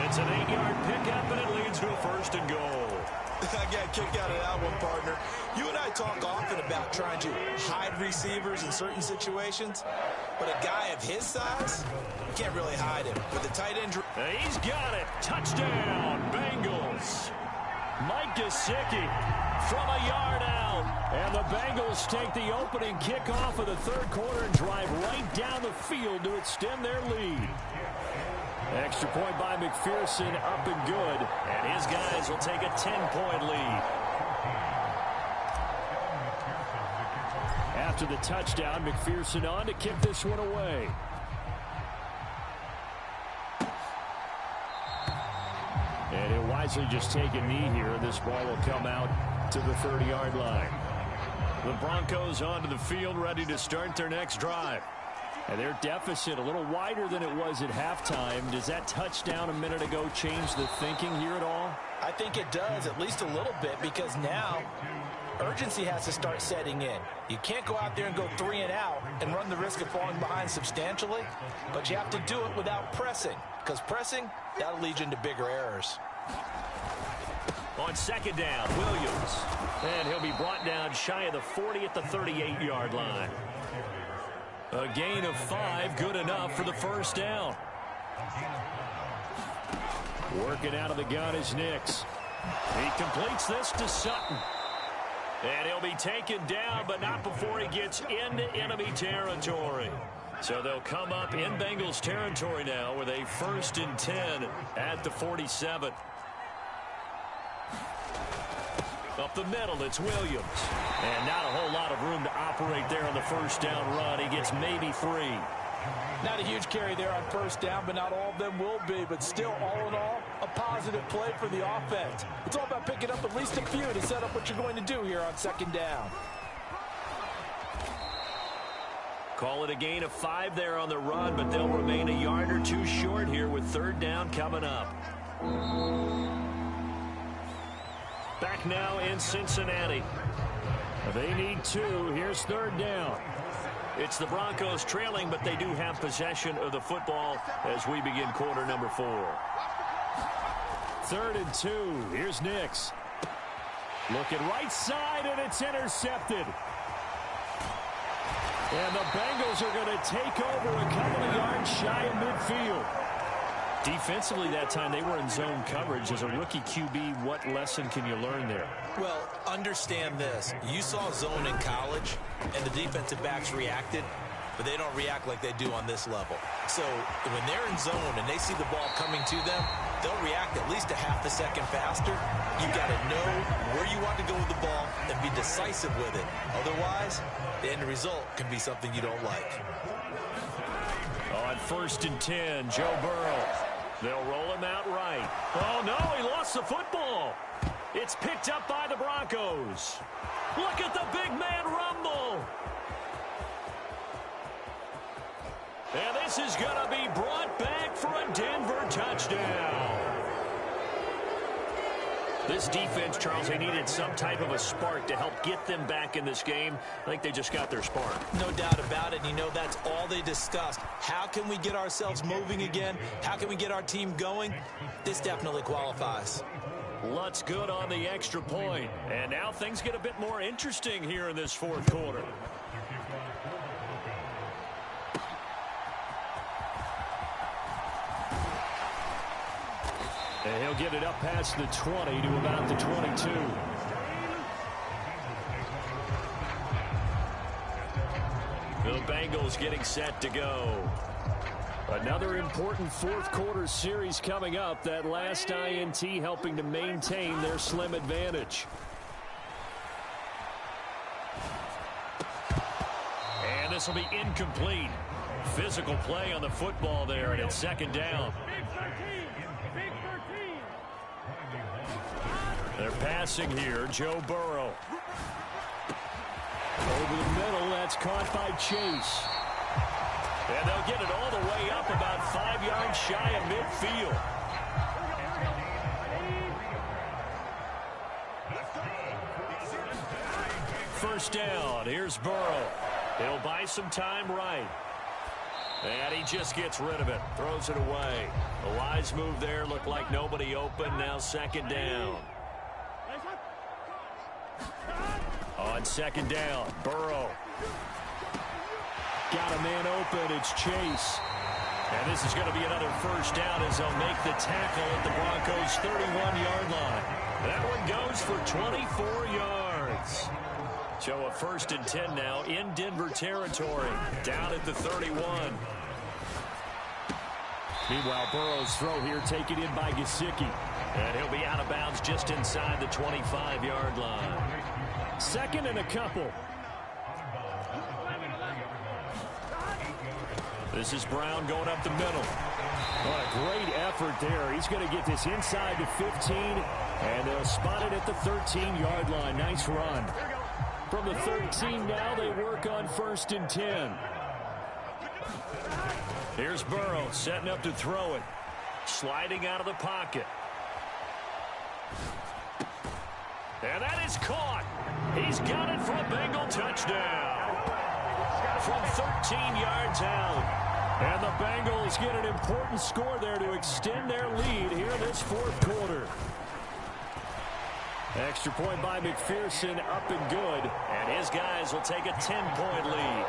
It's an 8-yard pickup, and it leads to a first and goal. I get a kick out of that one, partner. You and I talk often about trying to hide receivers in certain situations, but a guy of his size, you can't really hide him. With a tight end... He's got it. Touchdown, Bengals. Mike Gesicki from a yard out. And the Bengals take the opening kickoff of the third quarter and drive right down the field to extend their lead. Extra point by McPherson, up and good. And his guys will take a 10-point lead. After the touchdown, McPherson on to kick this one away. And he'll wisely just take a knee here, and this ball will come out to the 30-yard line. The Broncos onto the field, ready to start their next drive. And their deficit a little wider than it was at halftime. Does that touchdown a minute ago change the thinking here at all? I think it does, at least a little bit, because now urgency has to start setting in. You can't go out there and go 3 and out and run the risk of falling behind substantially, but you have to do it without pressing, because pressing, that'll lead you into bigger errors. On second down, Williams. And he'll be brought down shy of the 40 at the 38-yard line. A gain of 5, good enough for the first down. Working out of the gun is Nix. He completes this to Sutton. And he'll be taken down, but not before he gets into enemy territory. So they'll come up in Bengals territory now with a 1st and 10 at the 47. Up the middle, it's Williams. And not a whole lot of room to operate there on the first down run. He gets maybe 3. Not a huge carry there on first down, but not all of them will be. But still, all in all, a positive play for the offense. It's all about picking up at least a few to set up what you're going to do here on second down. Call it a gain of 5 there on the run, but they'll remain a yard or 2 short here with third down coming up. Back now in Cincinnati. They need 2. Here's third down. It's the Broncos trailing, but they do have possession of the football as we begin quarter number 4. 3rd and 2. Here's Nix. Looking right side, and it's intercepted. And the Bengals are going to take over a couple of yards shy of midfield. Defensively that time, they were in zone coverage. As a rookie QB, what lesson can you learn there? Well, understand this. You saw zone in college, and the defensive backs reacted, but they don't react like they do on this level. So when they're in zone and they see the ball coming to them, they'll react at least a half a second faster. You've got to know where you want to go with the ball and be decisive with it. Otherwise, the end result can be something you don't like. On 1st and 10, Joe Burrow. They'll roll him out right. Oh, no, he lost the football. It's picked up by the Broncos. Look at the big man rumble. And this is going to be brought back for a Denver touchdown. This defense, Charles, they needed some type of a spark to help get them back in this game. I think they just got their spark. No doubt about it. And you know, that's all they discussed. How can we get ourselves moving again? How can we get our team going? This definitely qualifies. Lutz good on the extra point. And now things get a bit more interesting here in this fourth quarter. And he'll get it up past the 20 to about the 22. The Bengals getting set to go. Another important fourth quarter series coming up. That last INT helping to maintain their slim advantage. And this will be incomplete. Physical play on the football there, and it's second down. They're passing here. Joe Burrow. Over the middle, that's caught by Chase. And they'll get it all the way up about 5 yards shy of midfield. First down. Here's Burrow. He'll buy some time right. And he just gets rid of it. Throws it away. A wise move there. Looked like nobody open. Now second down. On second down, Burrow. Got a man open. It's Chase. And this is going to be another first down as they'll make the tackle at the Broncos' 31-yard line. That one goes for 24 yards. So a 1st and 10 now in Denver territory, down at the 31. Meanwhile, Burrow's throw here taken in by Gesicki. And he'll be out of bounds just inside the 25-yard line. 2nd and a couple. This is Brown going up the middle. What a great effort there. He's going to get this inside the 15, and they'll spot it at the 13-yard line. Nice run. From the 13 now, they work on 1st and 10. Here's Burrow setting up to throw it. Sliding out of the pocket. And that is caught. He's got it for a Bengal touchdown. From 13 yards out. And the Bengals get an important score there to extend their lead here in this 4th quarter. Extra point by McPherson, up and good. And his guys will take a 10-point lead.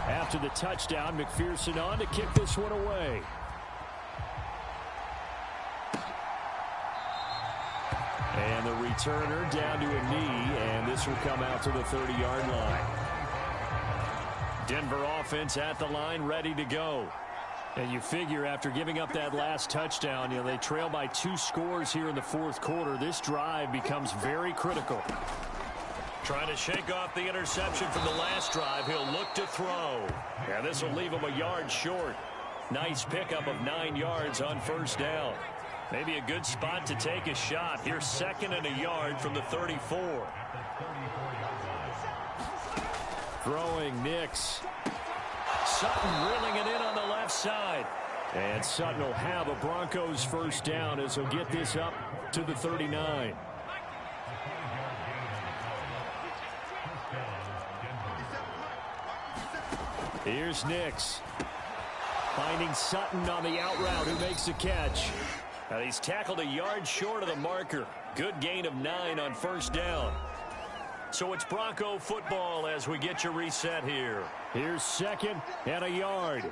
After the touchdown, McPherson on to kick this one away. And the returner down to a knee, and this will come out to the 30-yard line. Denver offense at the line, ready to go. And you figure after giving up that last touchdown, they trail by 2 scores here in the 4th quarter. This drive becomes very critical. Trying to shake off the interception from the last drive. He'll look to throw. And this will leave him a yard short. Nice pickup of 9 yards on 1st down. Maybe a good spot to take a shot. Here's 2nd and a yard from the 34. Throwing Nix. Sutton reeling it in on the left side. And Sutton will have a Broncos 1st down as he'll get this up to the 39. Here's Nix. Finding Sutton on the out route, who makes the catch. Now he's tackled a yard short of the marker. Good gain of 9 on 1st down. So it's Bronco football as we get you reset here. Here's 2nd and a yard.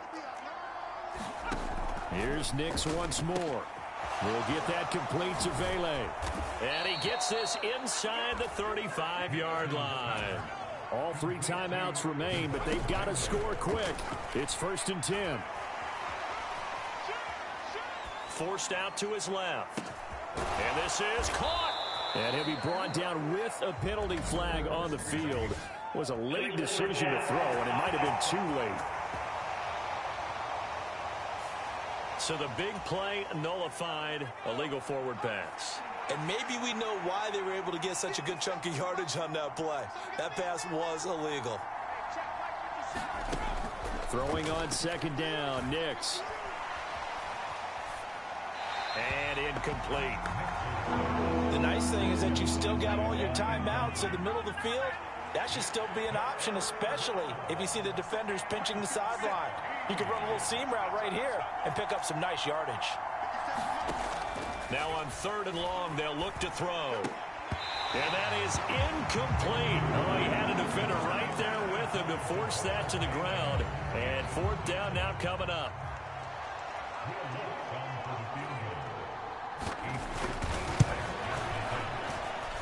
Here's Nix once more. We'll get that complete to Vele. And he gets this inside the 35-yard line. All 3 timeouts remain, but they've got to score quick. It's 1st and 10. Forced out to his left. And this is caught. And he'll be brought down with a penalty flag on the field. It was a late decision to throw, and it might have been too late. So the big play nullified, illegal forward pass. And maybe we know why they were able to get such a good chunk of yardage on that play. That pass was illegal. Throwing on 2nd down, Nix. And incomplete. The nice thing is that you still got all your timeouts in the middle of the field. That should still be an option, especially if you see the defenders pinching the sideline. You can run a little seam route right here and pick up some nice yardage. Now on 3rd and long, they'll look to throw. And that is incomplete. Oh, he had a defender right there with him to force that to the ground. And 4th down now coming up.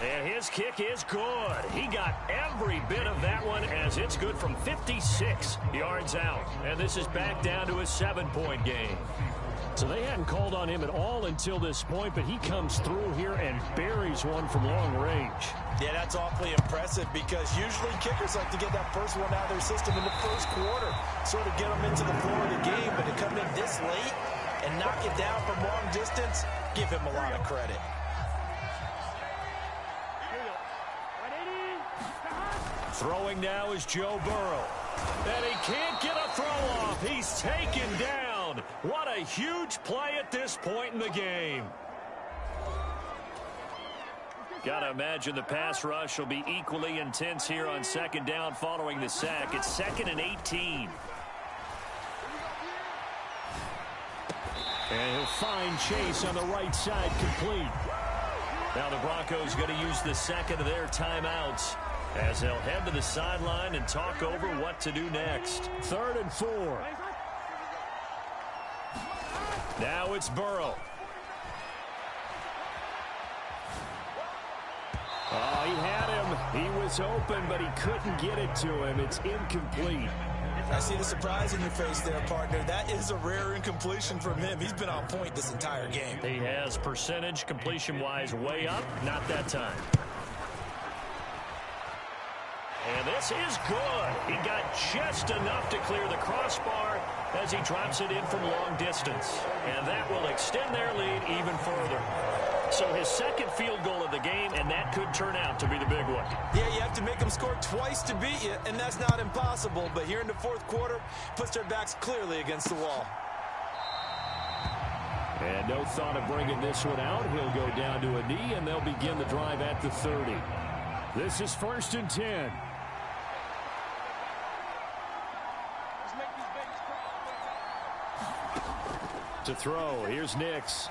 And his kick is good. He got every bit of that one as it's good from 56 yards out. And this is back down to a 7-point game. So they hadn't called on him at all until this point, but he comes through here and buries one from long range. Yeah, that's awfully impressive because usually kickers like to get that first one out of their system in the 1st quarter, sort of get them into the flow of the game, but to come in this late and knock it down from long distance, give him a lot of credit. Throwing now is Joe Burrow. And he can't get a throw off. He's taken down. What a huge play at this point in the game. Got to imagine the pass rush will be equally intense here on 2nd down following the sack. It's 2nd and 18. And he'll find Chase on the right side complete. Now the Broncos going to use the second of their timeouts as they'll head to the sideline and talk over what to do next. 3rd and 4. Now it's Burrow. Oh, he had him. He was open, but he couldn't get it to him. It's incomplete. I see the surprise in your face there, partner. That is a rare incompletion from him. He's been on point this entire game. He has percentage completion-wise way up. Not that time. And this is good. He got just enough to clear the crossbar as he drops it in from long distance. And that will extend their lead even further. So his second field goal of the game, and that could turn out to be the big one. Yeah, you have to make them score twice to beat you, and that's not impossible. But here in the fourth quarter, puts their backs clearly against the wall. And no thought of bringing this one out. He'll go down to a knee, and they'll begin the drive at the 30. This is 1st and 10. To throw, here's Nix.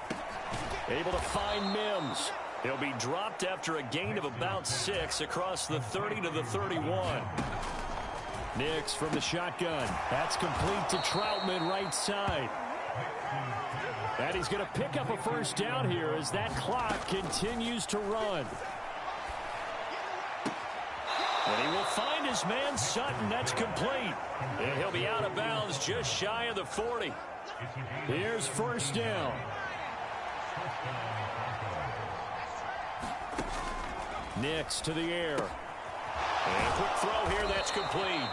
Able to find Mims. He'll be dropped after a gain of about 6 across the 30 to the 31. Nix from the shotgun. That's complete to Troutman right side. And he's going to pick up a first down here as that clock continues to run. And he will find his man Sutton. That's complete. And he'll be out of bounds just shy of the 40. Here's 1st down. Nix to the air. And quick throw here, that's complete.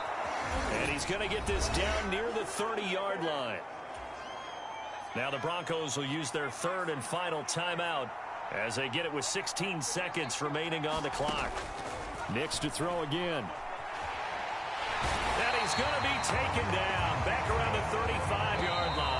And he's going to get this down near the 30-yard line. Now the Broncos will use their 3rd and final timeout as they get it with 16 seconds remaining on the clock. Nix to throw again. And he's going to be taken down back around the 35-yard line.